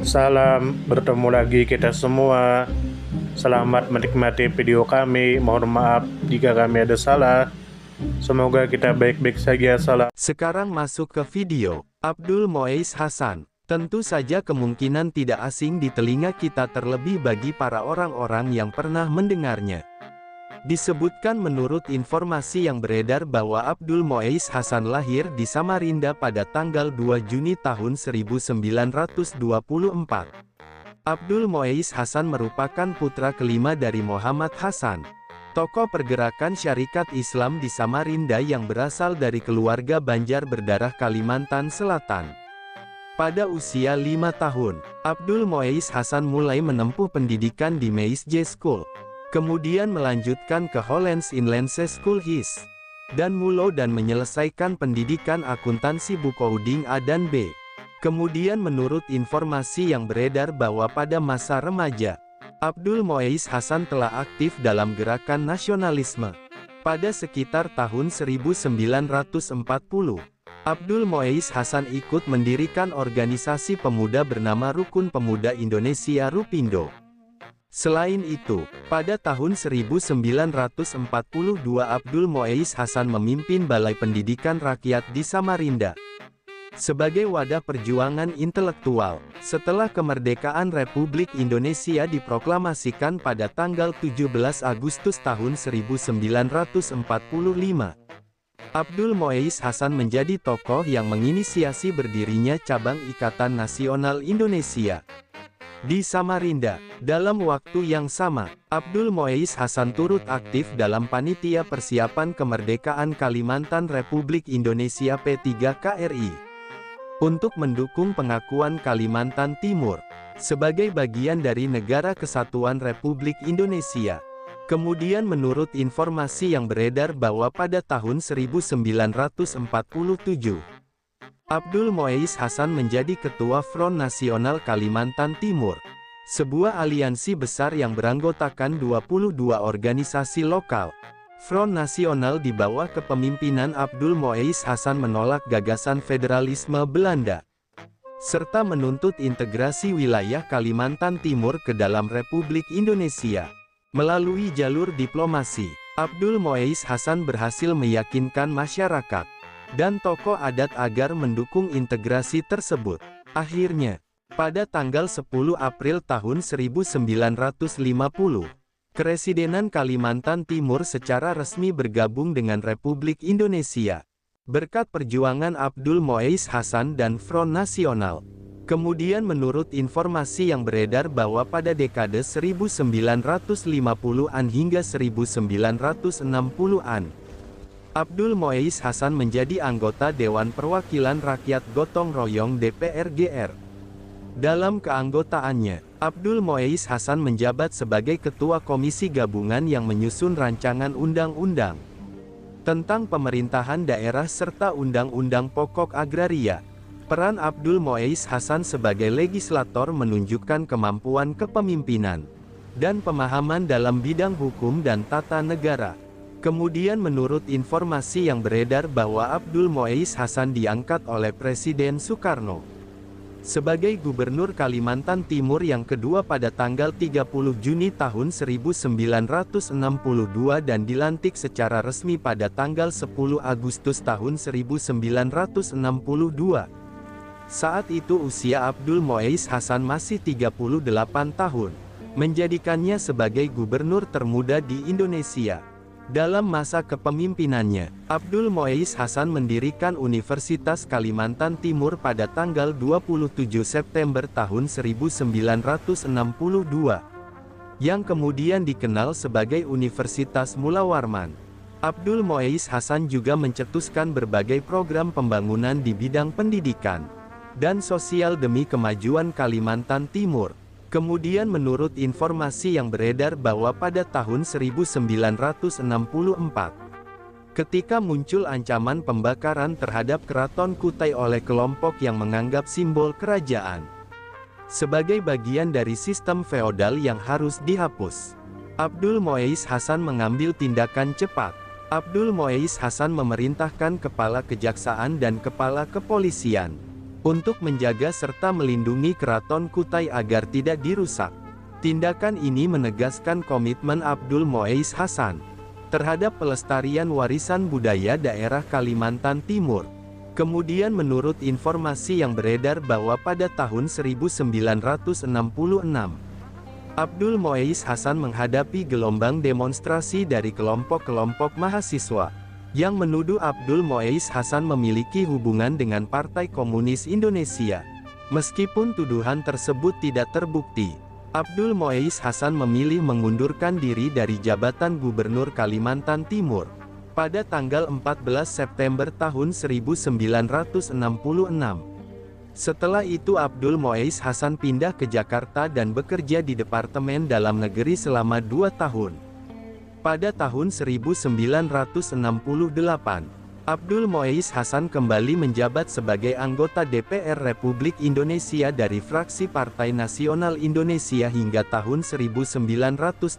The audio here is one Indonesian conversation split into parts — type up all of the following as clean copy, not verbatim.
Salam, bertemu lagi kita semua. Selamat menikmati video kami. Mohon maaf jika kami ada salah. Semoga kita baik-baik saja. Salam. Sekarang masuk ke video. Abdul Moais Hasan. Tentu saja kemungkinan tidak asing di telinga kita, terlebih bagi para orang-orang yang pernah mendengarnya. Disebutkan menurut informasi yang beredar bahwa Abdul Moais Hasan lahir di Samarinda pada tanggal 2 Juni tahun 1924. Abdul Moais Hasan merupakan putra kelima dari Muhammad Hasan, tokoh pergerakan Syarikat Islam di Samarinda yang berasal dari keluarga Banjar berdarah Kalimantan Selatan. Pada usia 5 tahun, Abdul Moais Hasan mulai menempuh pendidikan di Meisje School. Kemudian melanjutkan ke Hollands Inlandse School HIS, dan Mulo dan menyelesaikan pendidikan akuntansi Boekhouding A dan B. Kemudian menurut informasi yang beredar bahwa pada masa remaja, Abdul Moais Hasan telah aktif dalam gerakan nasionalisme. Pada sekitar tahun 1940, Abdul Moais Hasan ikut mendirikan organisasi pemuda bernama Rukun Pemuda Indonesia Rupindo. Selain itu, pada tahun 1942 Abdul Moais Hasan memimpin Balai Pendidikan Rakyat di Samarinda sebagai wadah perjuangan intelektual. Setelah kemerdekaan Republik Indonesia diproklamasikan pada tanggal 17 Agustus tahun 1945, Abdul Moais Hasan menjadi tokoh yang menginisiasi berdirinya cabang Ikatan Nasional Indonesia di Samarinda. Dalam waktu yang sama, Abdul Moais Hasan turut aktif dalam panitia persiapan kemerdekaan Kalimantan Republik Indonesia P3KRI untuk mendukung pengakuan Kalimantan Timur sebagai bagian dari Negara Kesatuan Republik Indonesia. Kemudian menurut informasi yang beredar bahwa pada tahun 1947, Abdul Moais Hasan menjadi Ketua Front Nasional Kalimantan Timur, sebuah aliansi besar yang beranggotakan 22 organisasi lokal. Front Nasional di bawah kepemimpinan Abdul Moais Hasan menolak gagasan federalisme Belanda, serta menuntut integrasi wilayah Kalimantan Timur ke dalam Republik Indonesia. Melalui jalur diplomasi, Abdul Moais Hasan berhasil meyakinkan masyarakat dan tokoh adat agar mendukung integrasi tersebut. Akhirnya, pada tanggal 10 April tahun 1950, Keresidenan Kalimantan Timur secara resmi bergabung dengan Republik Indonesia. Berkat perjuangan Abdul Moais Hasan dan Front Nasional. Kemudian menurut informasi yang beredar bahwa pada dekade 1950-an hingga 1960-an, Abdul Moais Hasan menjadi anggota Dewan Perwakilan Rakyat Gotong Royong DPR GR. Dalam keanggotaannya, Abdul Moais Hasan menjabat sebagai Ketua Komisi Gabungan yang menyusun rancangan undang-undang tentang pemerintahan daerah serta Undang-Undang Pokok Agraria. Peran Abdul Moais Hasan sebagai legislator menunjukkan kemampuan kepemimpinan dan pemahaman dalam bidang hukum dan tata negara. Kemudian menurut informasi yang beredar bahwa Abdul Moais Hasan diangkat oleh Presiden Soekarno sebagai Gubernur Kalimantan Timur yang kedua pada tanggal 30 Juni tahun 1962 dan dilantik secara resmi pada tanggal 10 Agustus tahun 1962. Saat itu usia Abdul Moais Hasan masih 38 tahun, menjadikannya sebagai gubernur termuda di Indonesia. Dalam masa kepemimpinannya, Abdul Moais Hasan mendirikan Universitas Kalimantan Timur pada tanggal 27 September tahun 1962, yang kemudian dikenal sebagai Universitas Mula Warman. Abdul Moais Hasan juga mencetuskan berbagai program pembangunan di bidang pendidikan dan sosial demi kemajuan Kalimantan Timur. Kemudian menurut informasi yang beredar bahwa pada tahun 1964, ketika muncul ancaman pembakaran terhadap Keraton Kutai oleh kelompok yang menganggap simbol kerajaan sebagai bagian dari sistem feodal yang harus dihapus, Abdul Moais Hasan mengambil tindakan cepat. Abdul Moais Hasan memerintahkan Kepala Kejaksaan dan Kepala Kepolisian untuk menjaga serta melindungi Keraton Kutai agar tidak dirusak. Tindakan ini menegaskan komitmen Abdul Mu'izz Hasan terhadap pelestarian warisan budaya daerah Kalimantan Timur. Kemudian menurut informasi yang beredar bahwa pada tahun 1966, Abdul Mu'izz Hasan menghadapi gelombang demonstrasi dari kelompok-kelompok mahasiswa yang menuduh Abdul Mu'izz Hasan memiliki hubungan dengan Partai Komunis Indonesia. Meskipun tuduhan tersebut tidak terbukti, Abdul Mu'izz Hasan memilih mengundurkan diri dari jabatan Gubernur Kalimantan Timur pada tanggal 14 September tahun 1966. Setelah itu Abdul Mu'izz Hasan pindah ke Jakarta dan bekerja di Departemen Dalam Negeri selama 2 tahun. Pada tahun 1968, Abdul Mu'izz Hasan kembali menjabat sebagai anggota DPR Republik Indonesia dari fraksi Partai Nasional Indonesia hingga tahun 1970.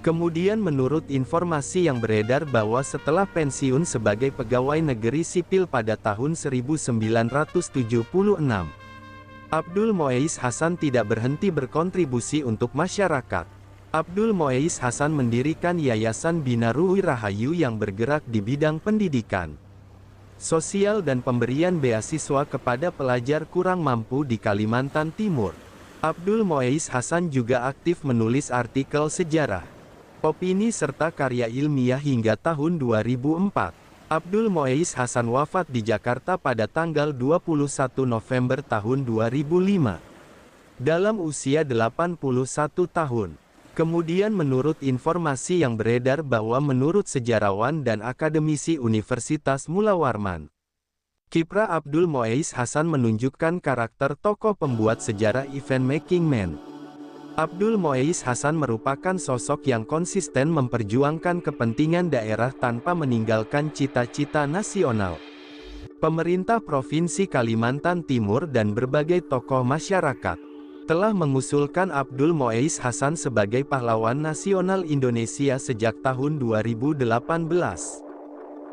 Kemudian menurut informasi yang beredar bahwa setelah pensiun sebagai pegawai negeri sipil pada tahun 1976, Abdul Mu'izz Hasan tidak berhenti berkontribusi untuk masyarakat. Abdul Mu'izz Hasan mendirikan Yayasan Bina Ruhi Rahayu yang bergerak di bidang pendidikan, sosial dan pemberian beasiswa kepada pelajar kurang mampu di Kalimantan Timur. Abdul Mu'izz Hasan juga aktif menulis artikel sejarah, opini serta karya ilmiah hingga tahun 2004. Abdul Mu'izz Hasan wafat di Jakarta pada tanggal 21 November tahun 2005, dalam usia 81 tahun. Kemudian menurut informasi yang beredar bahwa menurut sejarawan dan akademisi Universitas Mula Warman, kiprah Abdul Mu'izz Hasan menunjukkan karakter tokoh pembuat sejarah event making man. Abdul Mu'izz Hasan merupakan sosok yang konsisten memperjuangkan kepentingan daerah tanpa meninggalkan cita-cita nasional. Pemerintah Provinsi Kalimantan Timur dan berbagai tokoh masyarakat telah mengusulkan Abdul Mu'izz Hasan sebagai pahlawan nasional Indonesia sejak tahun 2018.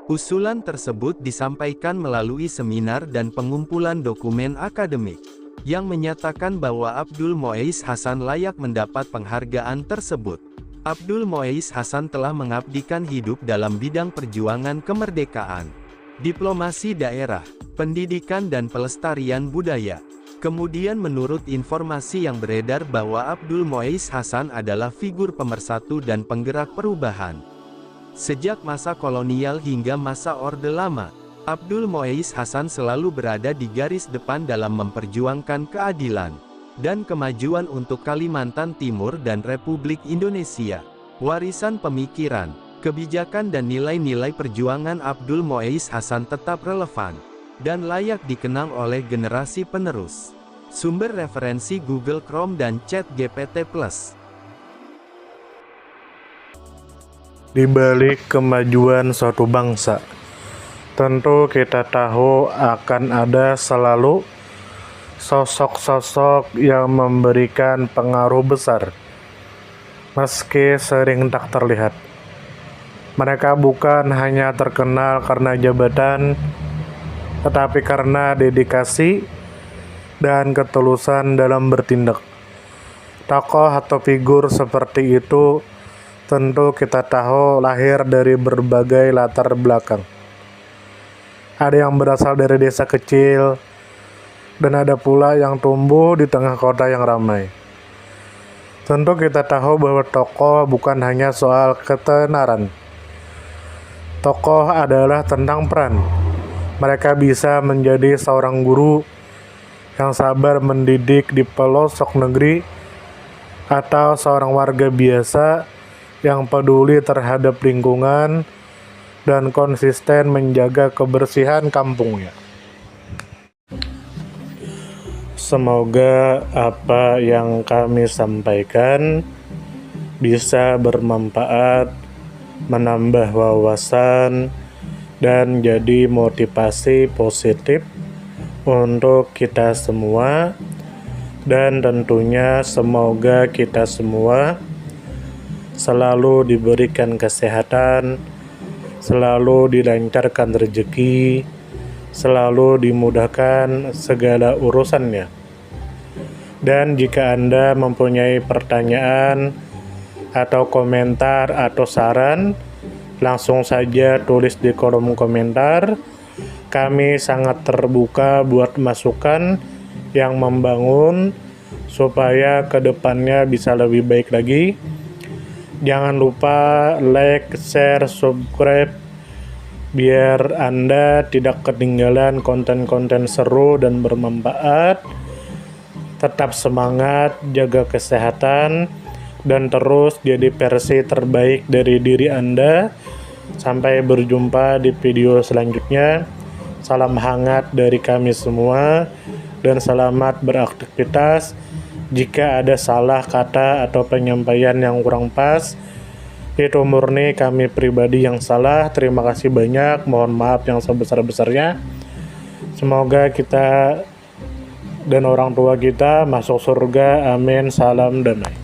Usulan tersebut disampaikan melalui seminar dan pengumpulan dokumen akademik, yang menyatakan bahwa Abdul Mu'izz Hasan layak mendapat penghargaan tersebut. Abdul Mu'izz Hasan telah mengabdikan hidup dalam bidang perjuangan kemerdekaan, diplomasi daerah, pendidikan dan pelestarian budaya. Kemudian menurut informasi yang beredar bahwa Abdul Mu'izz Hasan adalah figur pemersatu dan penggerak perubahan. Sejak masa kolonial hingga masa Orde Lama, Abdul Mu'izz Hasan selalu berada di garis depan dalam memperjuangkan keadilan dan kemajuan untuk Kalimantan Timur dan Republik Indonesia. Warisan pemikiran, kebijakan dan nilai-nilai perjuangan Abdul Mu'izz Hasan tetap relevan dan layak dikenang oleh generasi penerus. Sumber referensi Google Chrome dan ChatGPT+. Di balik kemajuan suatu bangsa, tentu kita tahu akan ada selalu sosok-sosok yang memberikan pengaruh besar, meski sering tak terlihat. Mereka bukan hanya terkenal karena jabatan, tetapi karena dedikasi dan ketulusan dalam bertindak. Tokoh atau figur seperti itu tentu kita tahu lahir dari berbagai latar belakang. Ada yang berasal dari desa kecil, dan ada pula yang tumbuh di tengah kota yang ramai. Tentu kita tahu bahwa tokoh bukan hanya soal ketenaran. Tokoh adalah tentang peran. Mereka bisa menjadi seorang guru yang sabar mendidik di pelosok negeri, atau seorang warga biasa yang peduli terhadap lingkungan dan konsisten menjaga kebersihan kampungnya. Semoga apa yang kami sampaikan bisa bermanfaat, menambah wawasan, dan jadi motivasi positif untuk kita semua, dan tentunya semoga kita semua selalu diberikan kesehatan, selalu dilancarkan rezeki, selalu dimudahkan segala urusannya. Dan jika Anda mempunyai pertanyaan atau komentar atau saran, langsung saja tulis di kolom komentar. Kami sangat terbuka buat masukan yang membangun supaya kedepannya bisa lebih baik lagi. Jangan lupa like, share, subscribe biar Anda tidak ketinggalan konten-konten seru dan bermanfaat. Tetap semangat, jaga kesehatan, dan terus jadi versi terbaik dari diri Anda. Sampai berjumpa di video selanjutnya. Salam hangat dari kami semua dan selamat beraktivitas. Jika ada salah kata atau penyampaian yang kurang pas, itu murni kami pribadi yang salah. Terima kasih banyak, mohon maaf yang sebesar-besarnya. Semoga kita dan orang tua kita masuk surga, amin, salam damai.